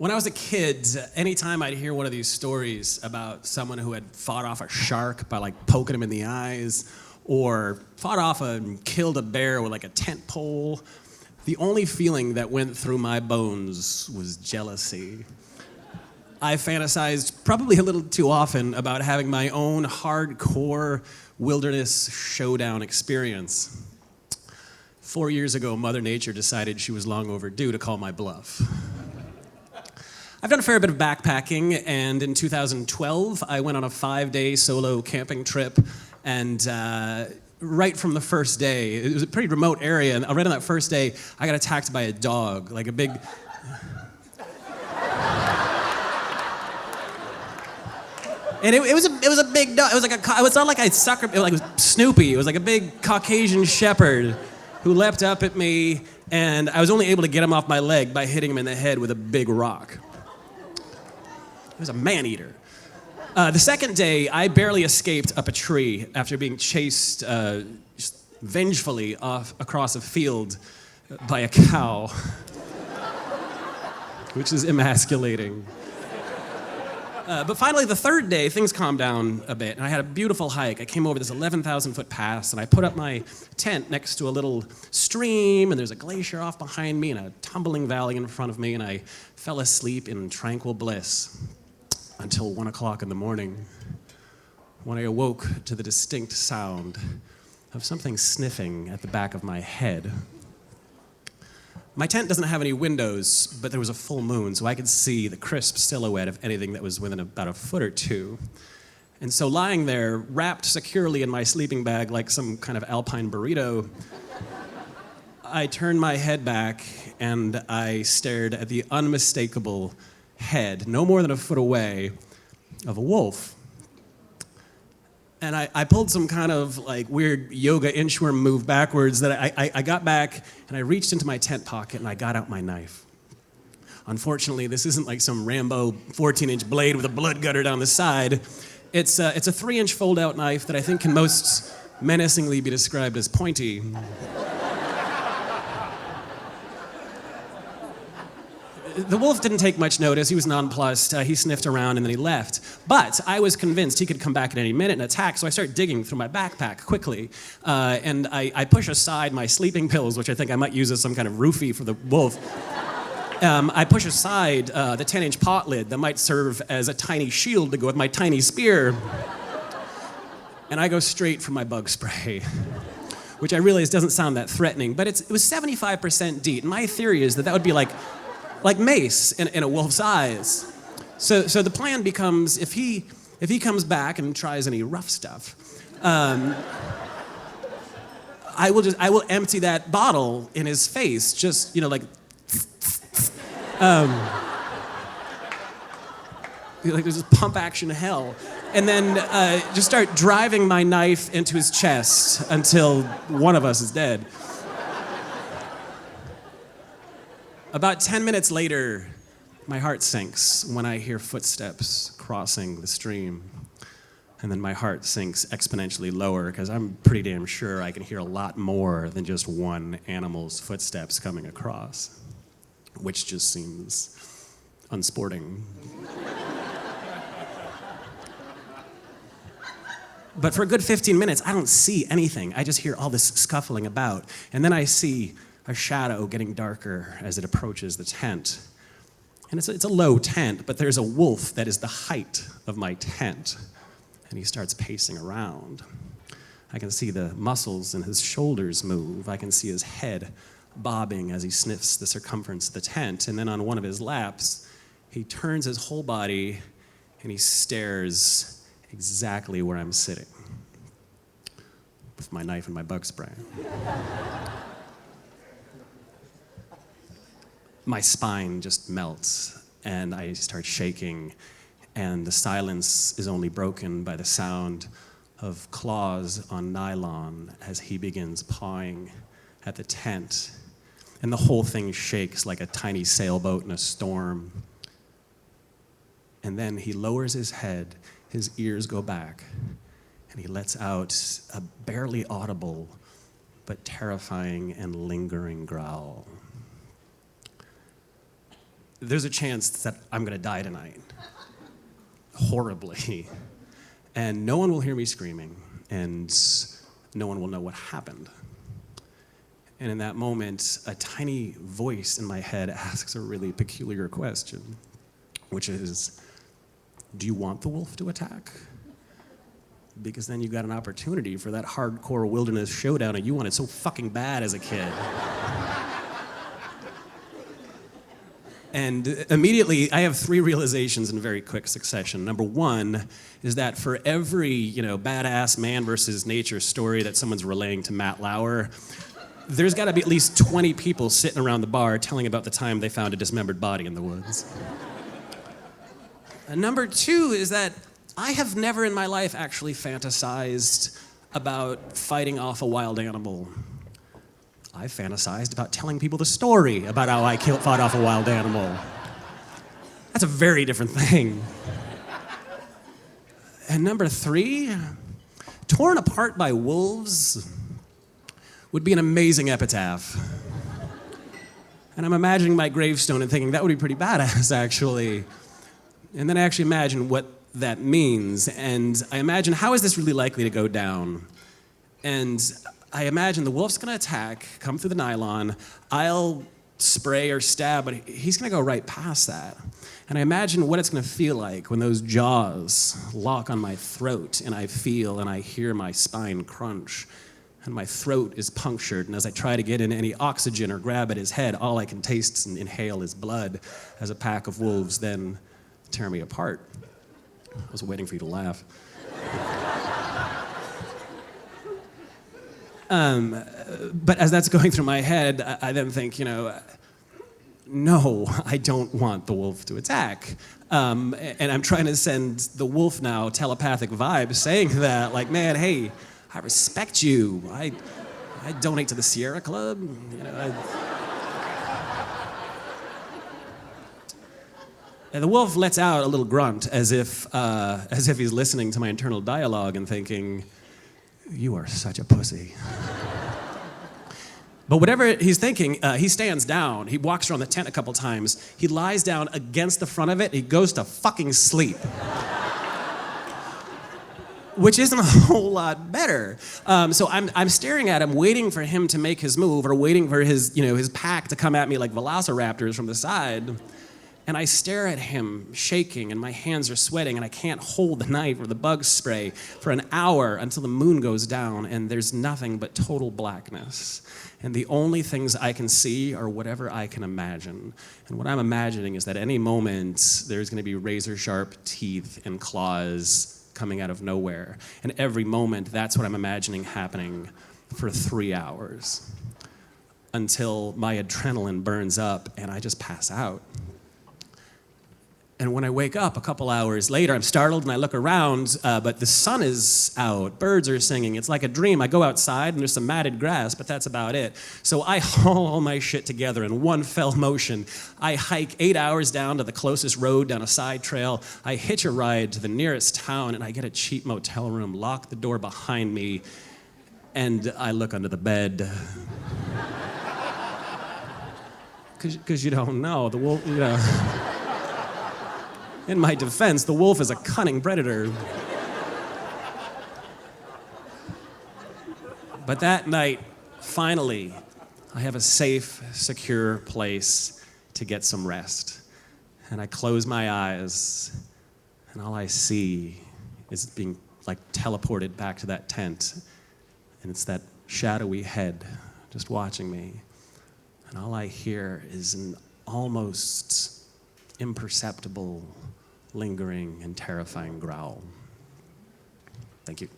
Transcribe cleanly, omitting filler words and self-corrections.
When I was a kid, anytime I'd hear one of these stories about someone who had fought off a shark by like poking him in the eyes, or fought off and killed a bear with like a tent pole, the only feeling that went through my bones was jealousy. I fantasized probably a little too often about having my own hardcore wilderness showdown experience. 4 years ago, Mother Nature decided she was long overdue to call my bluff. I've done a fair bit of backpacking, and in 2012, I went on a 5-day solo camping trip, and right from the first day, it was a pretty remote area, and right on that first day, I got attacked by a dog, like a big... And it was a big dog. It was like it's not like I sucker. It was Snoopy. It was like a big Caucasian shepherd who leapt up at me, and I was only able to get him off my leg by hitting him in the head with a big rock. He was a man-eater. The second day, I barely escaped up a tree after being chased just vengefully across a field by a cow, which is emasculating. But finally, the third day, things calmed down a bit, and I had a beautiful hike. I came over this 11,000-foot pass, and I put up my tent next to a little stream, and there's a glacier off behind me, and a tumbling valley in front of me, and I fell asleep in tranquil bliss until 1 o'clock in the morning, when I awoke to the distinct sound of something sniffing at the back of my head. My tent doesn't have any windows, but there was a full moon, so I could see the crisp silhouette of anything that was within about a foot or two. And so lying there, wrapped securely in my sleeping bag like some kind of alpine burrito, I turned my head back and I stared at the unmistakable head, no more than a foot away, of a wolf. And I pulled some kind of like weird yoga inchworm move backwards that I got back and I reached into my tent pocket and I got out my knife. Unfortunately, this isn't like some Rambo 14-inch blade with a blood gutter down the side. It's a 3-inch fold-out knife that I think can most menacingly be described as pointy. The wolf didn't take much notice. He was nonplussed. He sniffed around and then he left. But I was convinced he could come back at any minute and attack, so I started digging through my backpack quickly. And I push aside my sleeping pills, which I think I might use as some kind of roofie for the wolf. I push aside the 10-inch pot lid that might serve as a tiny shield to go with my tiny spear. And I go straight for my bug spray, which I realize doesn't sound that threatening, but it was 75% DEET. And my theory is that would be like mace in a wolf's eyes. So the plan becomes, if he comes back and tries any rough stuff, I will empty that bottle in his face, just, like there's this pump action hell. And then just start driving my knife into his chest until one of us is dead. About 10 minutes later, my heart sinks when I hear footsteps crossing the stream. And then my heart sinks exponentially lower because I'm pretty damn sure I can hear a lot more than just one animal's footsteps coming across, which just seems unsporting. But for a good 15 minutes, I don't see anything. I just hear all this scuffling about. And then I see a shadow getting darker as it approaches the tent. And it's a low tent, but there's a wolf that is the height of my tent. And he starts pacing around. I can see the muscles in his shoulders move. I can see his head bobbing as he sniffs the circumference of the tent. And then on one of his laps, he turns his whole body and he stares exactly where I'm sitting with my knife and my bug spray. My spine just melts, and I start shaking, and the silence is only broken by the sound of claws on nylon as he begins pawing at the tent, and the whole thing shakes like a tiny sailboat in a storm. And then he lowers his head, his ears go back, and he lets out a barely audible but terrifying and lingering growl. there's a chance that I'm gonna die tonight. Horribly. And no one will hear me screaming, and no one will know what happened. And in that moment, a tiny voice in my head asks a really peculiar question, which is, do you want the wolf to attack? Because then you got an opportunity for that hardcore wilderness showdown and you wanted so fucking bad as a kid. And immediately, I have 3 realizations in very quick succession. Number 1 is that for every, badass man versus nature story that someone's relaying to Matt Lauer, there's got to be at least 20 people sitting around the bar telling about the time they found a dismembered body in the woods. And number 2 is that I have never in my life actually fantasized about fighting off a wild animal. I fantasized about telling people the story about how I fought off a wild animal. That's a very different thing. And number 3, torn apart by wolves would be an amazing epitaph. And I'm imagining my gravestone and thinking, that would be pretty badass, actually. And then I actually imagine what that means. And I imagine, how is this really likely to go down? And I imagine the wolf's gonna attack, come through the nylon, I'll spray or stab, but he's gonna go right past that. And I imagine what it's gonna feel like when those jaws lock on my throat and I feel and I hear my spine crunch and my throat is punctured, and as I try to get in any oxygen or grab at his head, all I can taste and inhale is blood as a pack of wolves then tear me apart. I was waiting for you to laugh. But as that's going through my head, I then think, no, I don't want the wolf to attack. And I'm trying to send the wolf now telepathic vibes saying that, like, man, hey, I respect you. I donate to the Sierra Club. And the wolf lets out a little grunt as if he's listening to my internal dialogue and thinking, you are such a pussy. But whatever he's thinking, he stands down. He walks around the tent a couple times. He lies down against the front of it. He goes to fucking sleep. Which isn't a whole lot better. So I'm staring at him, waiting for him to make his move, or waiting for his pack to come at me like velociraptors from the side. And I stare at him, shaking, and my hands are sweating, and I can't hold the knife or the bug spray for an hour until the moon goes down, and there's nothing but total blackness. And the only things I can see are whatever I can imagine. And what I'm imagining is that any moment, there's gonna be razor-sharp teeth and claws coming out of nowhere. And every moment, that's what I'm imagining happening for 3 hours. Until my adrenaline burns up, and I just pass out. And when I wake up a couple hours later, I'm startled and I look around, but the sun is out, birds are singing, it's like a dream. I go outside and there's some matted grass, but that's about it. So I haul all my shit together in one fell motion. I hike 8 hours down to the closest road down a side trail. I hitch a ride to the nearest town and I get a cheap motel room, lock the door behind me, and I look under the bed. Because you don't know, the wolf, In my defense, the wolf is a cunning predator. But that night, finally, I have a safe, secure place to get some rest. And I close my eyes, and all I see is being like teleported back to that tent. And it's that shadowy head just watching me. And all I hear is an almost imperceptible, lingering, and terrifying growl. Thank you.